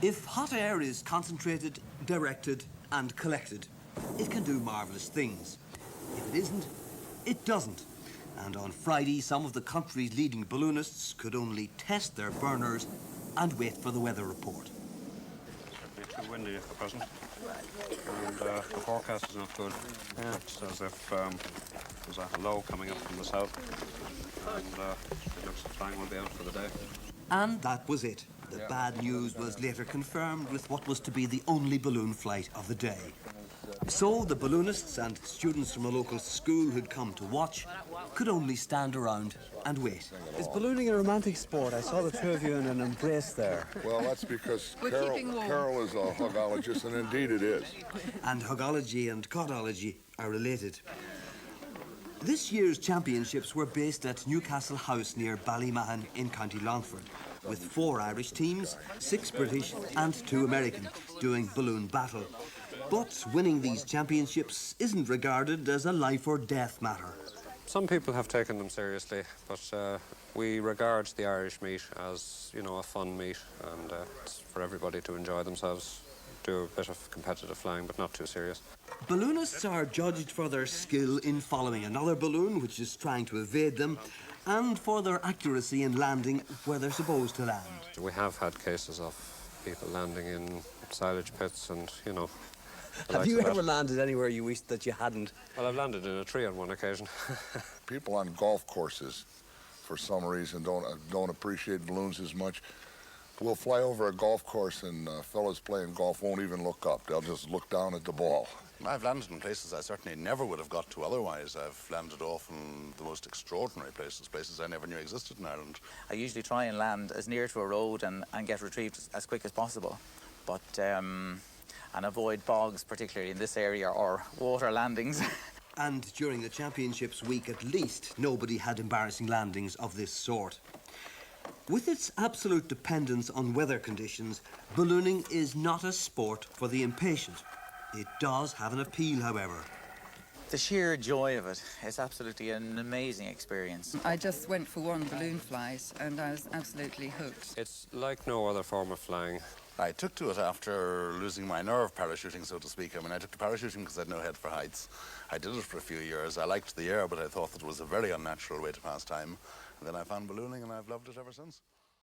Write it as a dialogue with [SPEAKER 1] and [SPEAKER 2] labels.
[SPEAKER 1] If hot air is concentrated, directed and collected, it can do marvellous things. If it isn't, it doesn't. And on Friday, some of the country's leading balloonists could only test their burners and wait for the weather report.
[SPEAKER 2] It's too windy at present, and the forecast is not good. Yeah. It's as if there's a low coming up from the south, and it looks like flying will be out for the day.
[SPEAKER 1] And that was it. The bad news was later confirmed with what was to be the only balloon flight of the day. So the balloonists and students from a local school who'd come to watch could only stand around and wait.
[SPEAKER 3] Is ballooning a romantic sport? I saw the two of you in an embrace there.
[SPEAKER 4] Well, that's because Carol is a hugologist, and indeed it is.
[SPEAKER 1] And hugology and codology are related. This year's championships were based at Newcastle House near Ballymahon in County Longford, with 4 Irish teams, 6 British and 2 American doing balloon battle. But winning these championships isn't regarded as a life or death matter.
[SPEAKER 2] Some people have taken them seriously, but we regard the Irish meet as, you know, a fun meet, and it's for everybody to enjoy themselves, do a bit of competitive flying, but not too serious.
[SPEAKER 1] Balloonists are judged for their skill in following another balloon which is trying to evade them, and for their accuracy in landing where they're supposed to land.
[SPEAKER 2] We have had cases of people landing in silage pits and, you know...
[SPEAKER 3] Have you ever landed anywhere you wished that you hadn't?
[SPEAKER 2] Well, I've landed in a tree on one occasion.
[SPEAKER 4] People on golf courses, for some reason, don't appreciate balloons as much. We'll fly over a golf course and fellas playing golf won't even look up. They'll just look down at the ball.
[SPEAKER 5] I've landed in places I certainly never would have got to otherwise. I've landed off in the most extraordinary places I never knew existed in Ireland.
[SPEAKER 6] I usually try and land as near to a road and get retrieved as quick as possible. But, and avoid bogs, particularly in this area, or water landings.
[SPEAKER 1] And during the championships week at least, nobody had embarrassing landings of this sort. With its absolute dependence on weather conditions, ballooning is not a sport for the impatient. It does have an appeal, however.
[SPEAKER 6] The sheer joy of it is absolutely an amazing experience.
[SPEAKER 7] I just went for one balloon flight and I was absolutely hooked.
[SPEAKER 2] It's like no other form of flying.
[SPEAKER 5] I took to it after losing my nerve parachuting, so to speak. I mean, I took to parachuting because I had no head for heights. I did it for a few years. I liked the air, but I thought that it was a very unnatural way to pass time. And then I found ballooning and I've loved it ever since.